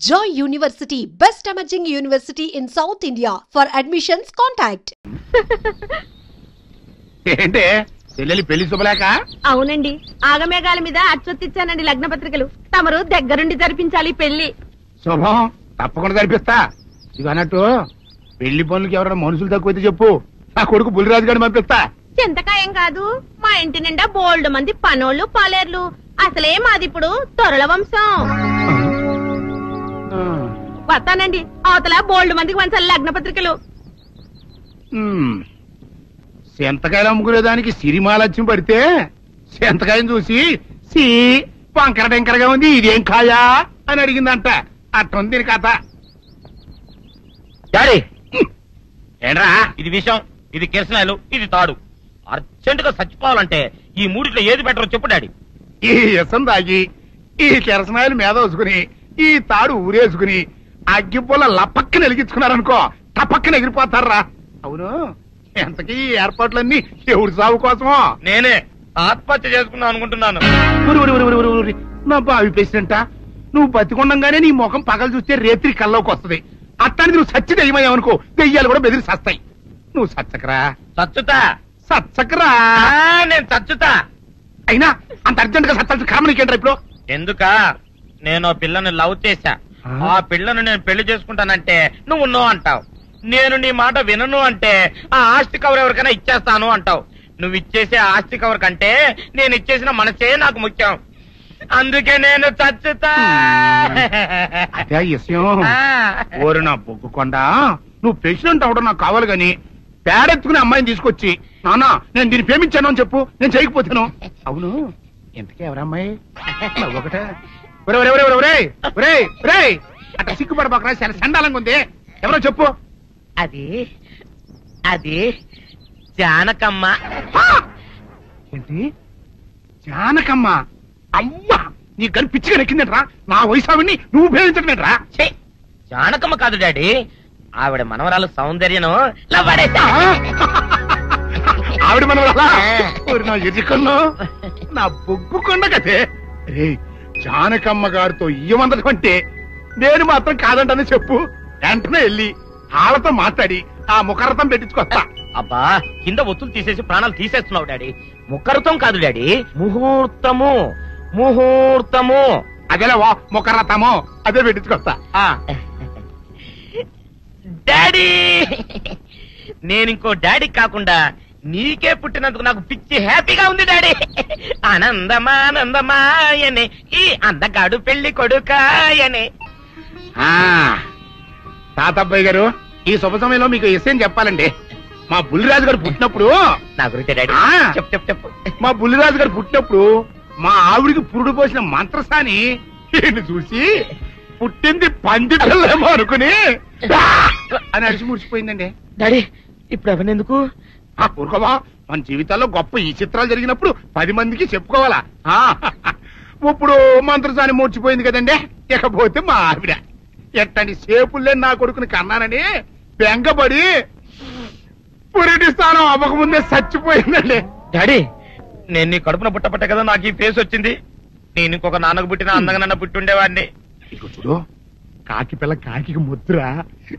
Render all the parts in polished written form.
Joy University, best emerging university in South India. For admissions, contact. ఏంటే చెల్లెలి పెళ్లి శుభలేక? అవునండి, ఆగమేఘాల మీద అచ్చొత్తిచ్చానండి లగ్న పత్రికలు. తమరు దగ్గరుండి జరిపించాలి పెళ్లి. శుభం, తప్పకుండా జరిపిస్తా. ఇది అన్నట్టు పెళ్లి పనులకి ఎవరైనా మనుషులు తక్కువైతే చెప్పు, నా కొడుకు బుల్లిరాజు గారిని పంపిస్తా. చింతకాయం కాదు, మా ఇంటి నిండా బోల్డ్ మంది పనోళ్ళు పాలేర్లు. అసలే మాది ఇప్పుడు తొరల వంశం. వస్తానండి, అవతల బోల్డ్ మందికి వంచాలి లగ్న పత్రికలు. సెంతకాయలు అమ్ముకునేదానికి సిరిమాలత్యం పడితే సెంతకాయని చూసి సి వంకర టెంకరగా ఉంది, ఇదేం కాయా అని అడిగిందంట. అట్టుంది దీని కథ. ఏంట్రా ఇది విషయం, ఇది కిరసనాయలు, ఇది తాడు. అర్జెంట్ గా చచ్చిపోవాలంటే ఈ మూడిట్లో ఏది బెటర్ చెప్పు డాడీ. ఈ ఇసం తాగి ఈ కిరసనాయలు మీద వేసుకుని ఈ తాడు ఊరేసుకుని అగ్గిపూల లపక్కన వెలిగించుకున్నారనుకో, టపక్కన ఎగిరిపోతారా. అవును, ఎంతకీ ఏర్పాట్లన్నీ ఎవరి సాగు కోసమో? నేనే ఆత్మహత్య చేసుకుందాం అనుకుంటున్నాను. నా బావి పేసినంట, నువ్వు బతికొండంగానే నీ ముఖం పగలు చూస్తే రేత్రి కల్లోకి వస్తుంది. అట్టానికి నువ్వు సచ్చి దెయ్యమయ్యావనుకో, దెయ్యాలు కూడా బెదిరి సస్తాయి. నువ్వు సచ్చకరా. చచ్చుతా సచ్చకరా. నేను చచ్చుతా. అయినా అంత అర్జెంట్ గా సత్తాల్సిన కర్మ నీకేంట్రా ఇప్పుడు? ఎందుక నేను పిల్లని లవ్ చేశా, ఆ పిల్లను నేను పెళ్లి చేసుకుంటానంటే నువ్వు నో అంటావు. నేను నీ మాట వినను అంటే ఆ ఆస్తి కవర్ ఎవరికైనా ఇచ్చేస్తాను అంటావు. నువ్వు ఇచ్చేసే ఆస్తి కవర్ కంటే నేను ఇచ్చేసిన మనసే నాకు ముఖ్యం. అందుకే నేను చచ్చుతా. అదే విషయం. ఓరు నా బొగ్గుకొండ, నువ్వు ప్రెసిడెంట్ అవడం నాకు కావాలి గాని పేడెత్తుకునే అమ్మాయిని తీసుకొచ్చి నాన్న నేను దీన్ని ప్రేమించాను అని చెప్పు, నేను చేయకపోతాను. అవును, ఎంతకే ఎవరమ్మాయి? ఒకటే అట్లా సిగ్గుపడబాకరా, చాలా సండాలంగా ఉంది. ఎవరో చెప్పు. అది అది జానకమ్మ. ఏంటి జానకమ్మ? అమ్మా, నీ గని పిచ్చిగా నెక్కిందంట్రా. నా వయసావిని నువ్వు ప్రేమించటమేట్రా? జానకమ్మ కాదు డాడీ, ఆవిడ మనవరాలు సౌందర్యను ఆవిడ మనవరాలా? నా ఎదుకున్నా నా బొగ్గుకొండ కదే. రే, జానకమ్మ గారితో ఇయ్యమందడం అంటే నేను మాత్రం కాదంటని చెప్పు. వెంటనే వెళ్ళి వాళ్ళతో మాట్లాడి ఆ ముఖరథం పెట్టించుకొస్తా. అబ్బా, కింద ఒత్తులు తీసేసి ప్రాణాలు తీసేస్తున్నావు డాడీ. ముఖరథం కాదు డాడీ, ముహూర్తము. ముహూర్తము అదేలా ముఖరథము, అదే పెట్టించుకొస్తా. డాడీ, నేను ఇంకో డాడీ కాకుండా నీకే పుట్టినందుకు నాకు పిచ్చి హ్యాపీగా ఉంది డాడీ. ఆనందమానందమాయనే ఈ అందగాడు పెళ్లి కొడుకాయనే. తాతబ్బాయి గారు, ఈ శుభ సమయంలో మీకు విషయం చెప్పాలండి. మా బుల్లిరాజు గారు పుట్టినప్పుడు నా గురించి డాడీ చెప్పు చెప్పు చెప్పు. మా బుల్లిరాజు గారు పుట్టినప్పుడు మా ఆవిడికి పురుడు పోసిన మంత్రసాని చూసి పుట్టింది పంది పిల్లేమో అనుకుని అని అడిచి ముడిచిపోయిందండి. డాడీ ఇప్పుడు అవన్నెందుకు? ఊరుకోవా, మన జీవితాల్లో గొప్ప ఈ చిత్రాలు జరిగినప్పుడు 10 మందికి చెప్పుకోవాలా. ఇప్పుడు మంత్రసాని మూర్చిపోయింది కదండి. ఇకపోతే మా ఆవిడ ఎట్టండి సేపుల్లే నా కొడుకుని కన్నానని బెంగపడి పురిటి స్థానం అవ్వకముందే చచ్చిపోయిందండి. డాడీ, నేను నీ కడుపున పుట్టపట్ట కదా నాకు ఈ ఫేస్ వచ్చింది. నేను ఇంకొక నాన్నకు పుట్టిన అందంగా నన్ను పుట్టుండేవాడిని. ఇక చూడు, కాకి పిల్ల కాకి ముద్ర,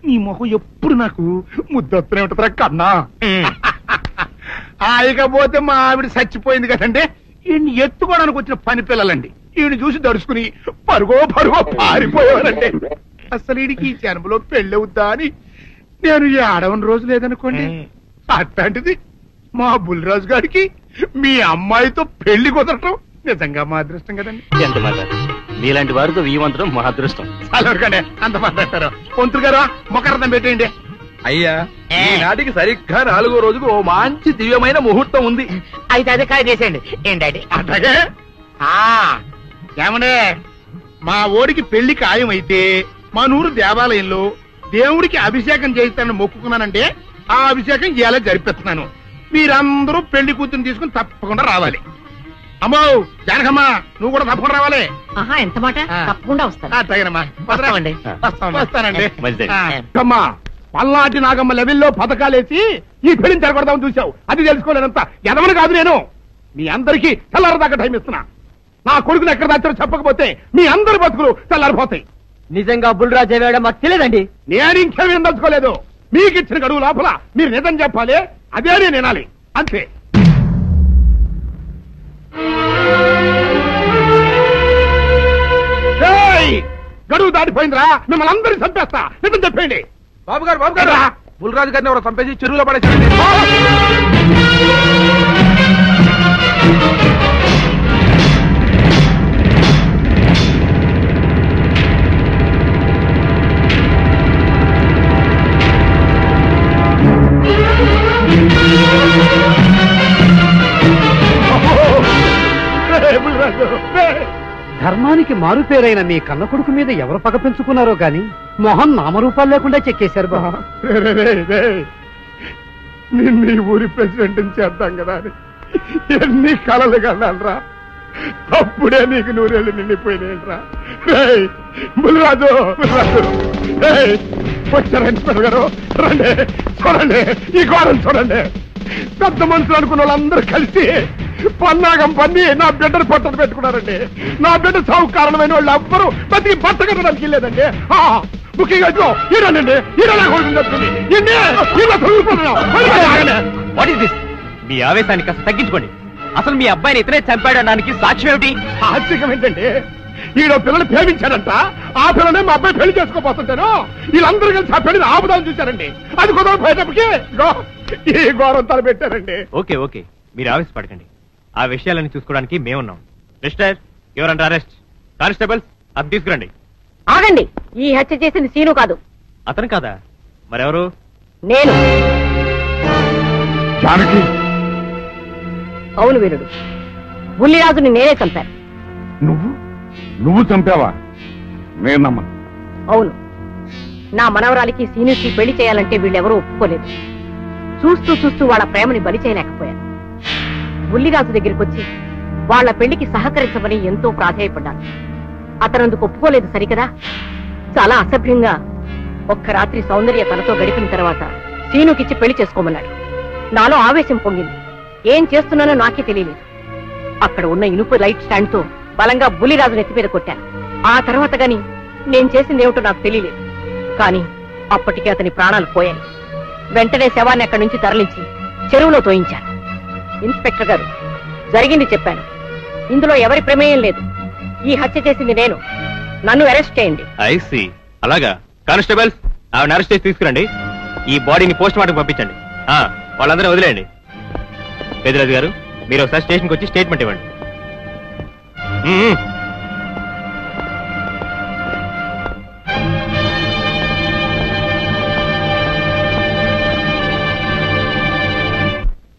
నీ మొహం ఎప్పుడు నాకు ముద్దొత్తనే ఉంటుందిరా కన్నా. ఇకపోతే మా ఆవిడ చచ్చిపోయింది కదండి. ఈయన్ని ఎత్తుకోవడానికి వచ్చిన పని పిల్లలండి. ఈయన చూసి దడుచుకుని పరుగో పారిపోయేవారండి. అసలు ఈడికి ఈ జన్మలో పెళ్ళవుద్దా అని నేను ఈ ఆడవని రోజు లేదనుకోండి. అట్లాంటిది మా బుల్లిరాజు గారికి మీ అమ్మాయితో పెళ్లి కుదరటం నిజంగా మా అదృష్టం కదండి. ఎంత మాట, మీలాంటి వారితో వీవంతరం మా అదృష్టం. అలాగే అంత మాట్లాడతారు. పొంతులు గారు మొకరథం పెట్టేయండి. అయ్యా, ఈనాటికి సరిగ్గా 4వ రోజుకు ఓ మంచి దివ్యమైన ముహూర్తం ఉంది. అయితే అదే కాయ చేసేయండి. ఏంటండి అట్లాగే ఏమనే, మా ఓడికి పెళ్లి ఖాయమైతే మా నూరు దేవాలయంలో దేవుడికి అభిషేకం చేయిస్తానని మొక్కుకున్నానంటే ఆ అభిషేకం ఇలా జరిపిస్తున్నాను. మీరందరూ పెళ్లి కూతురు తీసుకుని తప్పకుండా రావాలి. అమ్మో జానకమ్మ, నువ్వు కూడా తప్పకుండా రావాలి. ఎంత మాట, తప్పకుండా వస్తాను. అట్లాగేనమ్మా, వస్తానండి. అమ్మా, పల్లాటి నాగమ్మ లెవెల్లో పథకాలేసి ఈ పెళ్లిని జరగొడదామని చూసావు. అది తెలుసుకోలేనంత ఎదవని కాదు నేను. మీ అందరికీ తెల్లారదాకా టైం ఇస్తున్నా. నా కొడుకుని ఎక్కడ దాచారో చెప్పకపోతే మీ అందరి బతుకులు తెల్లారిపోతాయి. నిజంగా బుల్రాజ్ అయ్యాడో మాకు తెలియదండి. నేను ఇంకేమీ దలుచుకోలేదు. మీకు ఇచ్చిన గడువు లోపల మీరు నిజం చెప్పాలి, అదే నేను వినాలి, అంతే. గడువు దాటిపోయిందిరా, మిమ్మల్ని అందరినీ చంపేస్తా, నిజం చెప్పండి. బాబు గారు బుల్రాజు గారిని ఎవరో చంపేసి చెరువులో పడేసారండి. ధర్మానికి మారుపేరైన మీ కన్న కొడుకు మీద ఎవరు పగ పెంచుకున్నారో గాని మొహం నామరూపాలు లేకుండా చెక్కేశారు బాబా. నిన్ను ఊరి ప్రెసిడెంట్ చేద్దాం కదా అని ఎన్ని కలలు కన్నారా, అప్పుడే నీకు నూరేళ్ళు నిండిపోయినాయిరా. బుల్రాజు వచ్చారండి గారు, రండి చూడండి, ఈ గోడలు చూడండి. పెద్ద మనుషులు అనుకున్న వాళ్ళందరూ కలిసి పన్నాగం పన్ని నా బిడ్డను పట్టలు పెట్టుకున్నారండి. నా బిడ్డ సాగు కారణమైన వాళ్ళు ఎవ్వరూ బతికి బట్ట కట్టడానికి వెళ్ళలేదండి. ముఖ్యంగా ఈరోనండి, ఈరోజు మీ ఆవేశాన్ని కాస్త తగ్గించుకోండి. అసలు మీ అబ్బాయిని ఇతనే చంపాడడానికి సాక్ష్యం ఏమిటి? ఆశ్చర్యం ఏంటండి, ఈడో పిల్లలు ప్రేమించాడంట, ఆ పిల్లనే మా అబ్బాయి పెళ్లి చేసుకోబోతుంటాను. వీళ్ళందరూ కలిసి ఆ పెళ్లిని ఆపుదాం చూశారండి. అది కుదర పోయేటప్పటికి ఈ ఘోరం తలపెట్టారండి. ఓకే ఓకే, మీరు ఆవేశపడకండి. ఆ విషయాలన్నీ చూసుకోవడానికి మేమున్నాం. Mister your under arrest. Constables అది తీసుకురండి. ఆగండి, ఈ హత్య చేసింది సీను కాదు. అతను కాదా? మరెవరు? నేను. జానకి. అవును వీరుడు, బుల్లిరాజుని నేనే చంపాను. నువ్వు చంపావా? నేనమ్మా. అవును, నా మనవరాలికి సీనుకి పెళ్లి చేయాలంటే వీళ్ళెవరూ ఒప్పుకోలేదు. చూస్తూ చూస్తూ వాళ్ళ ప్రేమని బలి చేయలేకపోయాను. బుల్లిరాజు దగ్గరికి వచ్చి వాళ్ల పెళ్లికి సహకరించమని ఎంతో ప్రాధేయపడ్డాను. అతనందుకు ఒప్పుకోలేదు సరికదా. చాలా అసభ్యంగా ఒక్క రాత్రి సౌందర్య తనతో గడిపిన తర్వాత సీనుకిచ్చి పెళ్లి చేసుకోమన్నాడు. నాలో ఆవేశం పొంగింది. ఏం చేస్తున్నానో నాకే తెలియలేదు. అక్కడ ఉన్న ఇనుపు లైట్ స్టాండ్ తో బలంగా బుల్లిరాజు నెత్తి మీద కొట్టాను. ఆ తర్వాత గాని నేను చేసిందేమిటో నాకు తెలియలేదు. కానీ అప్పటికే అతని ప్రాణాలు పోయాయి. వెంటనే శవాన్ని అక్కడి నుంచి తరలించి చెరువులో తోయించాను. ఇన్స్పెక్టర్ గారు, జరిగింది చెప్పాను. ఇందులో ఎవరి ప్రమేయం లేదు. ఈ హత్య చేసింది నేను. నన్ను అరెస్ట్ చేయండి. ఐసీ. అలాగా. కానిస్టేబుల్స్ ఆవిడ అరెస్ట్ చేసి తీసుకురండి. ఈ బాడీని పోస్ట్ మార్టం పంపించండి. వాళ్ళందరూ వదిలేయండి. పెద్దరాజు గారు, మీరు ఒకసారి స్టేషన్కి వచ్చి స్టేట్మెంట్ ఇవ్వండి.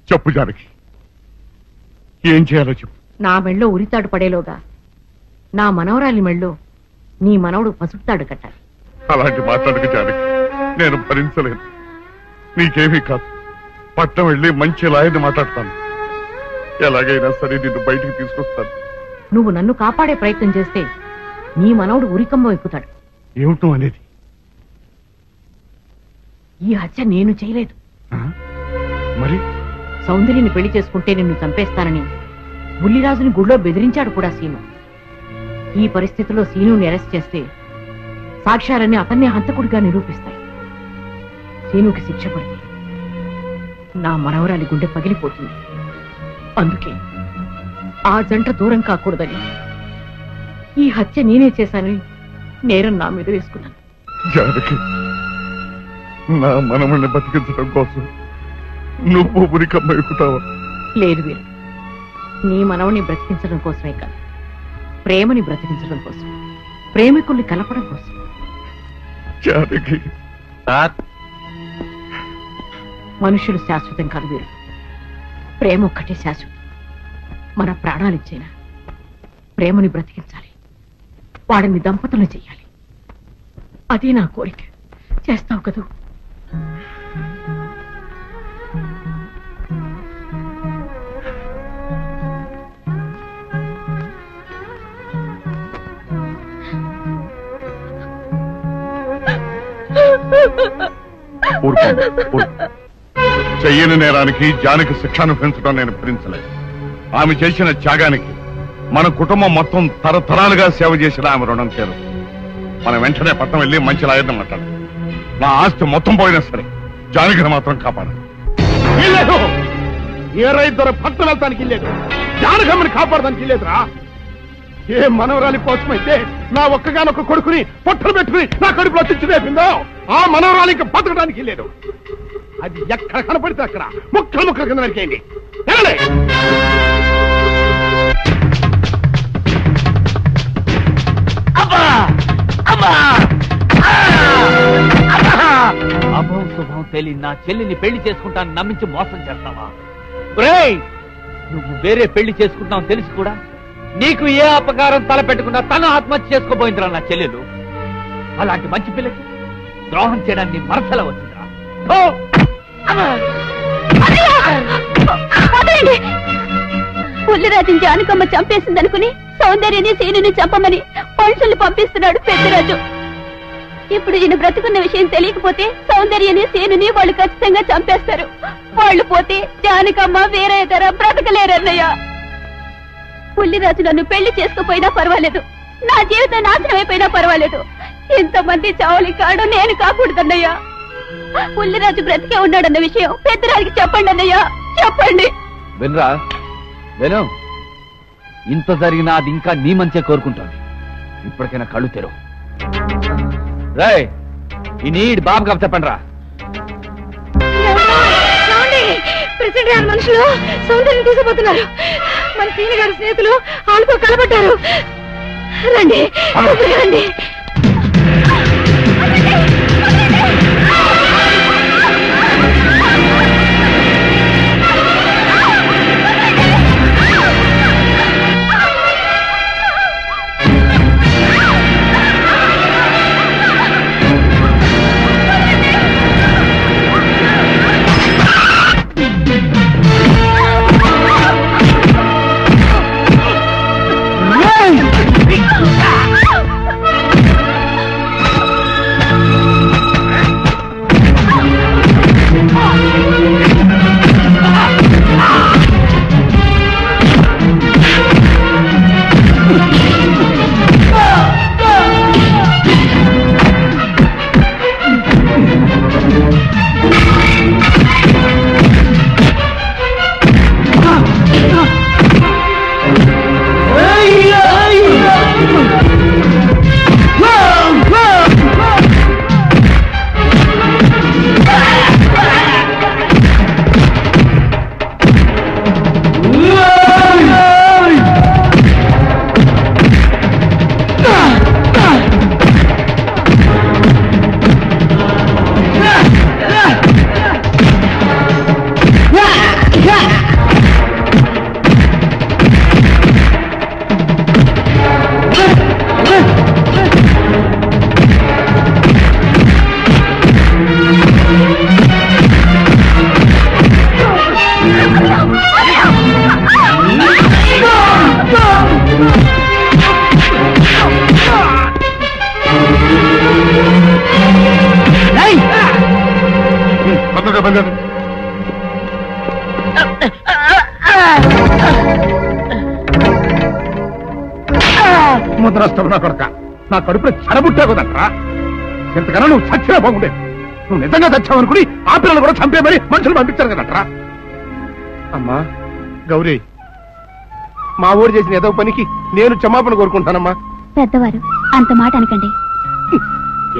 చెప్పు జానకి, ఏం చేయాలో చెప్పు. నా మెళ్ళో ఉరితాడు పడేలోగా నా మనవరాలి మెళ్ళో నీ మనవడు పసుపుతాడు కట్టాలి. అలాంటి మాట్లాడక జానకి, నేను భరించలేను. నీకేమీ కాదు, పట్నం వెళ్ళి మంచి లాయర్ని మాట్లాడతాను. ఎలాగైనా సరే నిన్ను బయటికి తీసుకొస్తాను. నువ్వు నన్ను కాపాడే ప్రయత్నం చేస్తే నీ మనవడు ఉరికంబం ఎక్కుతాడు. ఏమిటో అనేది? ఈ హత్య నేను చేయలేదు. మరి సౌందర్యని పెళ్లి చేసుకుంటే నిన్ను చంపేస్తానని బుల్లిరాజుని గుళ్ళో బెదిరించాడు కూడా సీను. ఈ పరిస్థితిలో సీనుని అరెస్ట్ చేస్తే సాక్ష్యాలన్నీ అతన్ని హంతకుడిగా నిరూపిస్తాయి. సీనుకి శిక్ష పడితే నా మనవరాలి గుండె పగిలిపోతుంది. అందుకే ఆ జంట దూరం కాకూడదని ఈ హత్య నేనే చేశానని నేరం నా మీద వేసుకున్నాను. జానకి, నా మనమని బతికించడం కోసం నువ్వు ఉరికమ్మ ఎక్కుతావా? లేదు వీరు, నీ మనవని బ్రతికించడం కోసమే కాదు, ప్రేమని బ్రతికించడం కోసం, ప్రేమికుల్ని కలపడం కోసం. జానకి, మనుషులు శాశ్వతం కాదు వీరు, ప్రేమ ఒక్కటే శాశ్వతం. మన ప్రాణాలిచ్చైనా ప్రేమని బ్రతికించాలి, వాడిని దంపతులు చెయ్యాలి. అదే నా కోరిక. చేస్తావు కదూ? చెయ్యని నేరానికి జానకి శిక్షను పెంచడం నేను భరించలేదు. ఆమె చేసిన త్యాగానికి మన కుటుంబం మొత్తం తరతరాలుగా సేవ చేసిన ఆమె రుణం తీరు. మనం వెంటనే పట్నం వెళ్ళి మంచి లాయర్ని మాట్లాడు. నా ఆస్తి మొత్తం పోయినా సరే జానకిని మాత్రం కాపాడు. ఇల్లేదు ఏ రైతు పట్నం వెళ్తానికి ఇల్లేదు, జానకమ్మని కాపాడడానికి ఇల్లేదురా. ఏ మనవరాలి కోసమైతే నా ఒక్కగానొక్క కొడుకుని పొట్టలు పెట్టుకుని నా కడుపులో తెచ్చి రేపిందో ఆ మనవరాలికి బతకడానికి లేదు. అది ఎక్కడ కనపడితే అక్కడ ముక్కలు ముక్కలు కింద నరికేయండి. అభం శుభం తెలియ నా చెల్లిని పెళ్లి చేసుకుంటాను నమ్మించి మోసం చేస్తావా? నువ్వు వేరే పెళ్లి చేసుకుంటావు తెలిసి కూడా నీకు ఏ అపకారం తలపెట్టకుండా తన ఆత్మహత్య చేసుకోబోయిందిరా నా చెల్లెలు. అలాంటి మంచి పిల్లకి ద్రోహం చేయడానికి మనసులో వచ్చిందిరా. పుల్లిరాజుని జానకమ్మ చంపేసిందనుకుని సౌందర్యని సీనుని చంపమని మనుషుల్ని పంపిస్తున్నాడు పెద్దరాజు. ఇప్పుడు ఈయన బ్రతుకున్న విషయం తెలియకపోతే సౌందర్యని సీనుని వాళ్ళు ఖచ్చితంగా చంపేస్తారు. వాళ్ళు పోతే జానకమ్మ వేరే ధర బ్రతకలేరన్నయ్య. పుల్లిరాజు నన్ను పెళ్లి చేసుకోపోయినా పర్వాలేదు, నా జీవితం నాశనం అయిపోయినా పర్వాలేదు, ఇంతమంది చావులి కాడు నేను కాకూడదన్నయ్యా. పుల్లిరాజు బ్రతికే ఉన్నాడన్న విషయం పెద్దరాజుకి చెప్పండి అన్నయ్యా, చెప్పండి. వినరా విను, ఇంత జరిగినా అది ఇంకా నీ మంచిగా కోరుకుంటాను. ఇప్పటికైనా కళ్ళు తెరవు. రాయ్ ఈ నీడి బాబు కప్ చెప్పండి రా. ప్రెసిడెంట్ గారి మనుషులు సౌందర్యం తీసుకుపోతున్నారు. మన సీని గారి స్నేహితులు ఆళ్ళతో కలబడ్డారు. రండి రండి. ముద్రష్టం నా కొడక, నా కడుపులో చెడబుట్టే కదట్రా. ఇంతకన్నా నువ్వు చచ్చినా బాగుండేది. నువ్వు నిజంగా చచ్చావనుకుని ఆ పిల్లలు కూడా చంపేమని మనుషులు పంపించారు కదట్రా. అమ్మా గౌరీ, మా ఊరు చేసిన ఏదో పనికి నేను క్షమాపణ కోరుకుంటానమ్మా. పెద్దవారు అంత మాట అనకండి.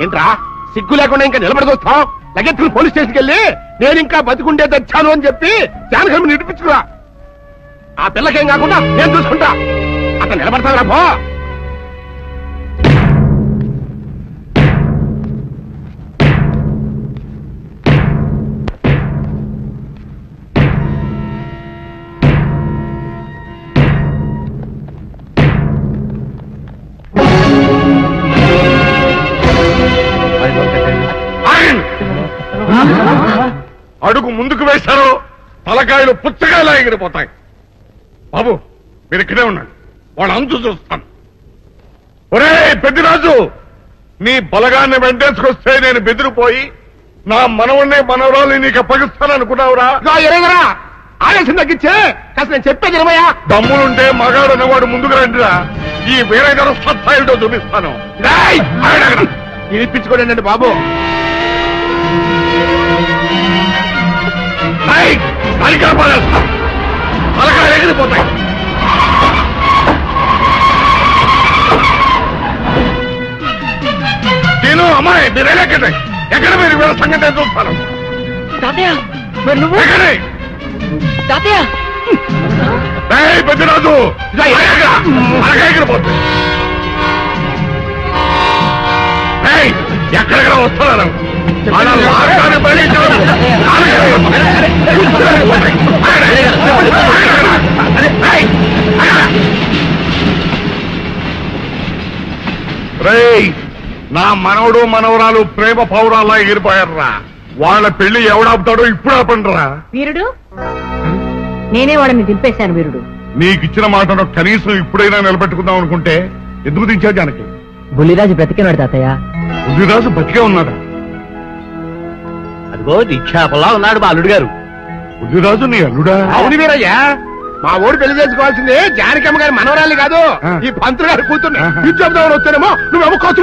ఏంట్రా సిగ్గు లేకుండా ఇంకా నిలబడి చూస్తావు? లగెత్తుకుని పోలీస్ స్టేషన్కి వెళ్ళి నేను ఇంకా బతికుండే తెచ్చాను అని చెప్పి జానకమ్మని నిడిపించుకురా. ఆ పిల్లకేం కాకుండా నేను చూసుకుంటా. అతను నిలబడతావురా పో. అడుగు ముందుకు వేశారు తలకాయలు పుచ్చకాయలా ఎగిరిపోతాయి. బాబు మీరు ఇక్కడే ఉన్నాడు, వాడు అంతు చూస్తాను. ఒరే పెద్దిరాజు, నీ బలగాన్ని వెంటేసుకొస్తే నేను బెదిరిపోయి నా మనవణ్ణి మనవరాలు నీకు అప్పగిస్తాను అనుకున్నావురా? ఎరగరా ఆవేశం తగ్గించే కాస్త నేను చెప్పేది ఇరవయా. దమ్ములుంటే మగాడు అన్నవాడు ముందుకు రండిరా. ఈ వేరే గారు సత్తా ఏంటో చూపిస్తాను. వినిపించుకోండి బాబు. పలకాలు ఎగిరిపోతాయి. నేను అమ్మాయి మీరు ఎక్కడే ఎక్కడ మీరు వీళ్ళ సంగతి నేను చూస్తాను. పెద్దరాజు ఎగిరిపోతుంది. ఎక్కడెక్కడ వస్తున్నారు నా మనవడు మనవరాలు ప్రేమ పౌరాలా ఎగిరిపోయారా. వాళ్ళ పెళ్లి ఎవడాపుతాడో ఇప్పుడు ఆపండిరా. వీరుడు నేనే వాళ్ళని దింపేశాను. వీరుడు నీకిచ్చిన మాటను కనీసం ఇప్పుడైనా నిలబెట్టుకుందాం అనుకుంటే ఎందుకు దించా జానకి? బుల్లిరాజు బ్రతికినాడు తాతయ్య. బుల్లిరాజు బతికే ఉన్నాడా? అదిగో నిక్షేపంలా ఉన్నాడు మా అల్లుడు గారు. బుల్లిరాజు నీ అల్లుడా? అవును వీరయ్యా, మా ఊరు పెళ్లి చేసుకోవాల్సింది జానకమ్మ గారి మనవరాలి కాదు, ఈ పంతులు గారి కూతుర్ని. ఇచ్చేద్దామని వస్తేనేమో నువ్వేమో ఖర్చు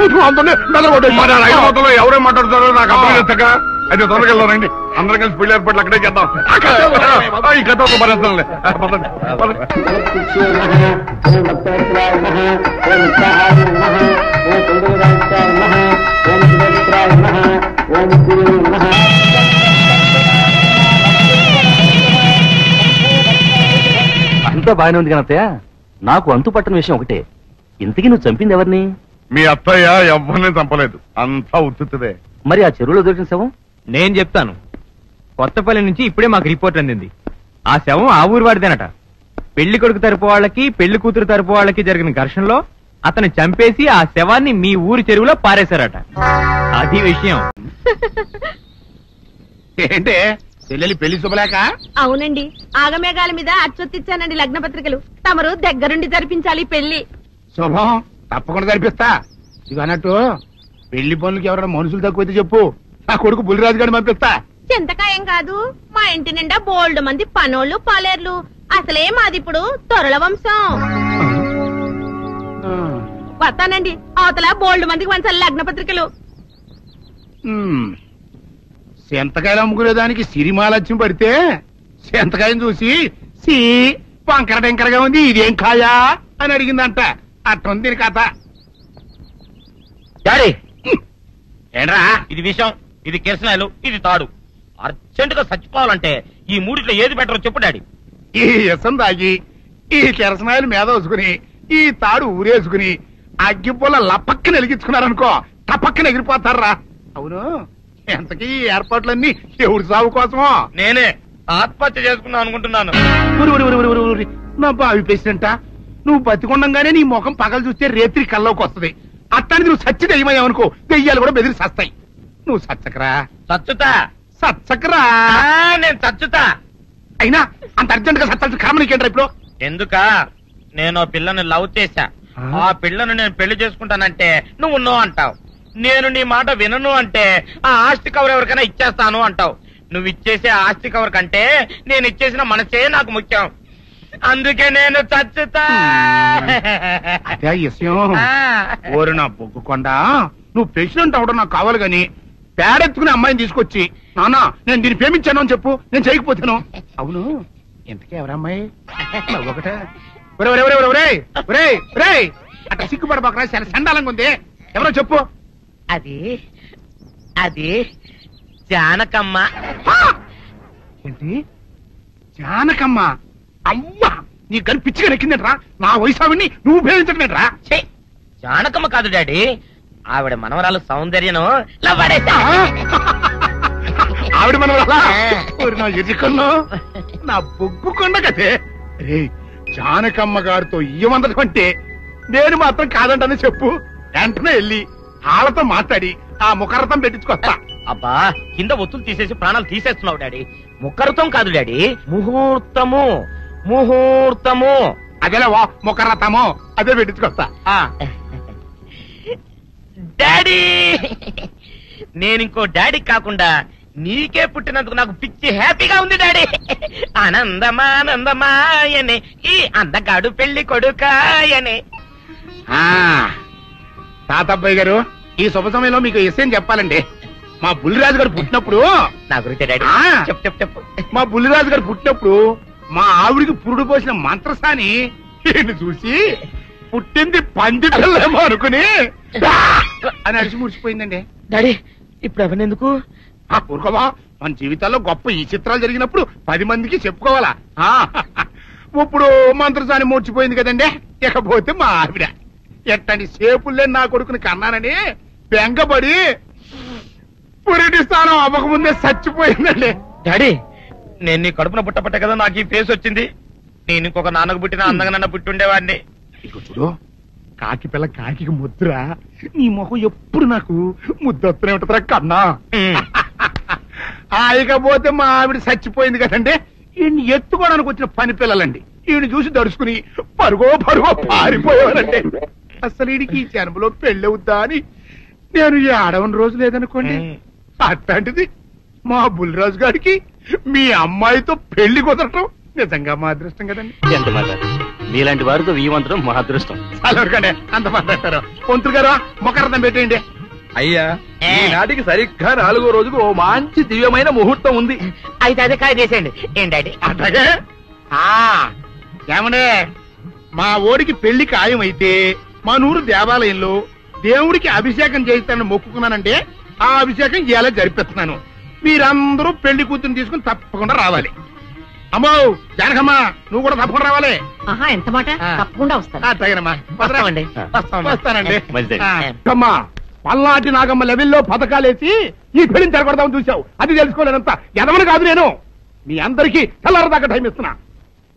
మొత్తంలో ఎవరేం మాట్లాడుతారో నాకు అర్థం చేస్తాక. అయితే త్వరగా వెళ్ళారండి, అందరం కలిసి పెళ్లి ఏర్పాట్లు అక్కడే చేద్దాం. ఈ కథ ఒక భరిస్తాంలే. అంతా బాగానే ఉంది కానీ అత్తయ్య, నాకు అంతు పట్టని విషయం ఒకటే. ఇంతకీ నువ్వు చంపింది ఎవరిని? మీ అత్తయ్య ఎవరిని చంపలేదు, అంతా ఉత్తుదే. మరి ఆ చెరువులో దొరికిన శవం? నేను చెప్తాను. కొత్తపల్లి నుంచి ఇప్పుడే మాకు రిపోర్ట్ అందింది. ఆ శవం ఆ ఊరు వాడిదేనట. పెళ్లి కొడుకు తరపు వాళ్ళకి పెళ్లి కూతురు తరపు వాళ్ళకి జరిగిన ఘర్షణలో అతను చంపేసి ఆ శవాన్ని మీ ఊరి చెరువులో పారేశారట. అది విషయం. ఏంటే చెల్లెలి పెళ్లి శుభలేక? అవునండి, ఆగమేఘాల మీద అచ్చొత్తిచ్చానండి లగ్న పత్రికలు. తమరు దగ్గరుండి జరిపించాలి పెళ్లి. శుభం, తప్పకుండా జరిపిస్తా. ఇది అన్నట్టు పెళ్లి పనులకి ఎవరైనా మనుషులు తక్కువైతే చెప్పు, నా కొడుకు బుల్లిరాజు గారిని పంపిస్తా. చింతకాయం కాదు, మా ఇంటి నిండా బోల్డ్ మంది పనోళ్ళు పాలేర్లు. అసలే మాది ఇప్పుడు తొరల వంశం. వస్తానండి, అవతల బోల్డ్ మందికి వంచాలి లగ్న పత్రికలు. సెంతకాయలు అమ్ముకునేదానికి సిరిమాలత్యం పడితే సెంతకాయని చూసి సి వంకర టెంకరగా ఉంది, ఇదేం కాయా అని అడిగిందంట. అట్టుంది దీని కథ. డాడీ ఏంట్రా ఇది విషయం, ఇది కిరసనాయలు, ఇది తాడు. అర్జెంట్ గా చచ్చిపోవాలంటే ఈ మూడిట్లో ఏది బెటర్ చెప్పు డాడీ. ఈ ఇసం తాగి ఈ కిరసనాయలు మీద వేసుకుని ఈ తాడు ఊరేసుకుని అగ్గిపూల లపక్కన వెలిగించుకున్నారనుకో టపక్కన ఎగిరిపోతారా. అవును, ఎంతకీ ఈ ఏర్పాట్లన్నీ ఎవరి సాగు కోసమో? నేనే ఆత్మహత్య చేసుకుందాం అనుకుంటున్నాను. నా బావి పేసినంట, నువ్వు బతికొండంగానే నీ ముఖం పగలు చూస్తే రేత్రి కల్లోకి వస్తుంది. అట్టానికి నువ్వు సచ్చి దెయ్యమయ్యావనుకో దెయ్యాలు కూడా బెదిరి సస్తాయి. నువ్వు సచ్చకరా. చచ్చుతా సచ్చకరా. నేను చచ్చుతా. అయినా అంత అర్జెంట్ గా సత్తాల్సిన కర్మ నీకేంట్రా ఇప్పుడు? ఎందుక నేను పిల్లని లవ్ చేశా. ఆ పిల్లను నేను పెళ్లి చేసుకుంటానంటే నువ్వు నో అంటావు. నేను నీ మాట వినను అంటే ఆ ఆస్తి కవర్ ఎవరికైనా ఇచ్చేస్తాను అంటావు. నువ్వు ఇచ్చేసే ఆస్తి కవర్ కంటే నేను ఇచ్చేసిన మనసే నాకు ముఖ్యం. అందుకే నేను చచ్చుతా. అదే విషయం. ఓరు నా బొగ్గుకొండ, నువ్వు ప్రెసిడెంట్ అవడం నాకు కావాలి గాని పేడెత్తుకునే అమ్మాయిని తీసుకొచ్చి నానా నేను దీన్ని ప్రేమించాను అని చెప్పు, నేను చేయకపోతాను. అవును, ఎంతకే ఎవరమ్మాయి? ఒకటే అట్లా సిగ్గుపడబాకరా, చాలా సండాలంగా ఉంది. ఎవరో చెప్పు. అది అది జానకమ్మ. ఏంటి జానకమ్మ? అమ్మా, నీ గని పిచ్చిగా నెక్కిందంట్రా. నా వయసావిని నువ్వు ప్రేమించటమేట్రా? జానకమ్మ కాదు డాడీ, ఆవిడ మనవరాలు సౌందర్యను ఆవిడ మనవరాలా? నా ఎదుకున్నా నా బొగ్గుకొండ కదే. రే, జానకమ్మ గారితో ఇయ్యమందడం అంటే నేను మాత్రం కాదంటనే చెప్పు. వెంటనే వెళ్ళి వాళ్ళతో మాట్లాడి ఆ ముఖరథం పెట్టించుకొస్తా. అబ్బా, కింద ఒత్తులు తీసేసి ప్రాణాలు తీసేస్తున్నావు డాడీ. ముఖరథం కాదు డాడీ, ముహూర్తము. ముహూర్తము అదేలా ముఖరథము, అదే పెట్టించుకొస్తా. డాడీ, నేను ఇంకో డాడీ కాకుండా నీకే పుట్టినందుకు నాకు పిచ్చి హ్యాపీగా ఉంది డాడీ. ఆనందమానందమాయనే ఈ అందగాడు పెళ్లి కొడుకాయనే. తాతబ్బాయి గారు, ఈ శుభ సమయంలో మీకు విషయం చెప్పాలండి. మా బుల్లిరాజు గారు పుట్టినప్పుడు నా గురించి డాడీ ఆ. చెప్పు చెప్పు చెప్పు. మా బుల్లిరాజు గారు పుట్టినప్పుడు మా ఆవిడికి పురుడు పోసిన మంత్రసాని ఈయన్ని చూసి పుట్టింది పంది పిల్లేమో అనుకుని అని అడిచి ముడిచిపోయిందండి. డాడీ ఇప్పుడు అవన్నెందుకు? ఊరుకోవా, మన జీవితాల్లో గొప్ప ఈ చిత్రాలు జరిగినప్పుడు 10 మందికి చెప్పుకోవాలా. ఇప్పుడు మంత్రసాని మూర్చిపోయింది కదండి. ఇకపోతే మా ఆవిడ ఎట్టని సేపుల్లే నా కొడుకుని కన్నానని బెంగపడి పురిటి స్థానం అవ్వకముందే చచ్చిపోయిందండి. డాడీ నేను నీ కడుపున పుట్టపట్టే కదా నాకు ఈ ఫేస్ వచ్చింది. నేను ఇంకొక నాన్నకు పుట్టిన అందంగా నన్ను పుట్టి ఉండేవాడిని. ఇక చూడు, కాకి పిల్ల కాకి ముద్ర, నీ మొహం ఎప్పుడు నాకు ముద్దొత్తనే ఉంటుందిరా కన్నా. ఇకపోతే మా ఆవిడ చచ్చిపోయింది కదండి. ఈయన్ని ఎత్తుకోవడానికి వచ్చిన పని పిల్లలండి ఈయన చూసి దడుచుకుని పరుగో పారిపోయేవారండి. అసలు ఈడికి ఈ జన్మలో పెళ్ళవుద్దా అని నేను ఈ ఆడవని రోజు లేదనుకోండి. అట్లాంటిది మా బుల్లిరాజు గారికి మీ అమ్మాయితో పెళ్లి కుదరటం నిజంగా మా అదృష్టం కదండి. ఎంత మాట, మీలాంటి వారితో వీయమంతరం మా అదృష్టం. చాలవరకండి, అంత మాట్లాడతారు. పొంతులు గారు మొకరదం పెట్టేయండి. అయ్యా, ఈనాటికి సరిగ్గా 4వ రోజుకు ఓ మంచి దివ్యమైన ముహూర్తం ఉంది. అయితే అదే కాయ చేసేయండి. ఏం డాడీ? అట్లాగే ఏమనే, మా ఓడికి పెళ్లి ఖాయమైతే మా నూరు దేవాలయంలో దేవుడికి అభిషేకం చేయిస్తానని మొక్కుకున్నానంటే ఆ అభిషేకం ఇలా జరిపిస్తున్నాను. మీరందరూ పెళ్లి కూతురు తీసుకుని తప్పకుండా రావాలి. అమ్మో జానకమ్మ, నువ్వు కూడా తప్పకుండా రావాలి. ఎంత మాట, తప్పకుండా వస్తాను. అట్లాగేనమ్మా, వస్తామండి. వస్తానండి. మంచిది. అమ్మా, పల్నాటి నాగమ్మ లెవెల్లో పథకాలేసి ఈ పెళ్లిని జరగొడదామని చూశావు. అది తెలుసుకోలేనంత ఎదమని కాదు నేను. మీ అందరికీ తెల్లారదాకా టైం ఇస్తున్నా.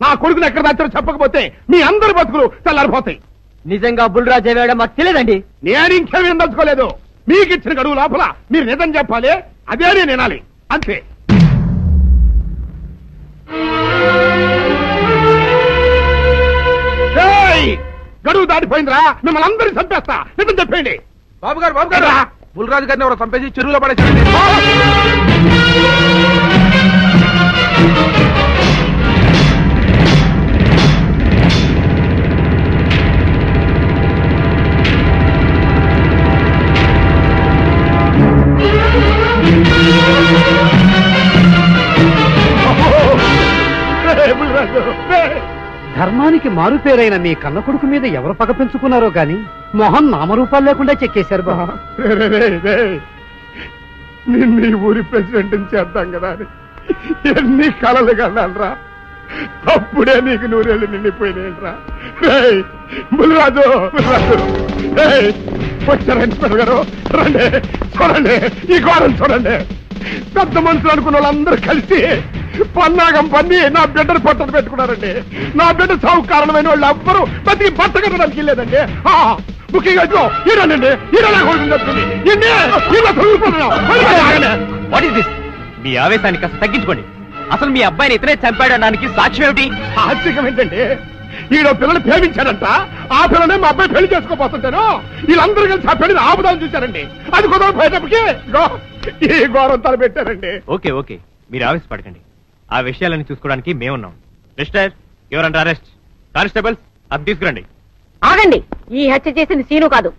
నా కొడుకుని ఎక్కడ దాచారో చెప్పకపోతే మీ అందరి బతుకులు తెల్లారిపోతాయి. నిజంగా బుల్రాజు వేయడం మాకు తెలియదండి. నేను ఇంకేమీ దలుచుకోలేదు. మీకు ఇచ్చిన గడువు లోపల మీరు నిజం చెప్పాలి, అదే నేను వినాలి, అంతే. గడువు దాటిపోయిందిరా, మిమ్మల్ని అందరినీ చంపేస్తా. నిజం చెప్పండి. బాబు గారు బుల్రాజు గారిని ఎవరో చంపేసి చెరువులో పడేసారండి. ధర్మానికి మారుపేరైన మీ కన్న కొడుకు మీద ఎవరు పగ పెంచుకున్నారో గాని మొహం నామరూపాలు లేకుండా చెక్కేశారు బాబా. నిన్ను ఈ ఊరి ప్రెసిడెంట్ చేద్దాం కదా అని ఎన్ని కలలు కన్నారా. అప్పుడే నీకు 100 ఏళ్ళు నిండిపోయినాయిరా. బుల్లిరాజు వచ్చారండి గారు, రండి చూడండి, ఈ ఘోరం చూడండి. పెద్ద మనుషులు అనుకున్న వాళ్ళందరూ కలిసి పన్నాగం పన్ని నా బిడ్డను పొట్టను పెట్టుకున్నారండి. నా బిడ్డ సాగు కారణమైన వాళ్ళు ఎవ్వరూ బతికి బట్ట కట్టడానికి వెళ్ళలేదండి. ముఖ్యంగా ఈరోనండి, మీ ఆవేశాన్ని కాస్త తగ్గించుకోండి. అసలు మీ అబ్బాయిని ఇతనే చంపాడడానికి సాక్ష్యం ఏమిటి? ఆశ్చర్యం ఏంటండి, ఈడో పిల్లలు ప్రేమించాడంట. ఆ పిల్లనే మా అబ్బాయి పెళ్లి చేసుకోపోతుంటాను. వీళ్ళందరూ కలిసి ఆ పెళ్లిని ఆపుదామని చూశారండి. అది కుదరపోయేటప్పటికి ఈ ఘోరం తలపెట్టారండి. ఓకే ఓకే, మీరు ఆవేశపడకండి. ఆ విషయాలను చూసుకోవడానికి మేమున్నాం. Mister, your under arrest. Constables, అది తీసుకురండి. ఆగండి, ఈ హత్య చేసింది సీను కాదు,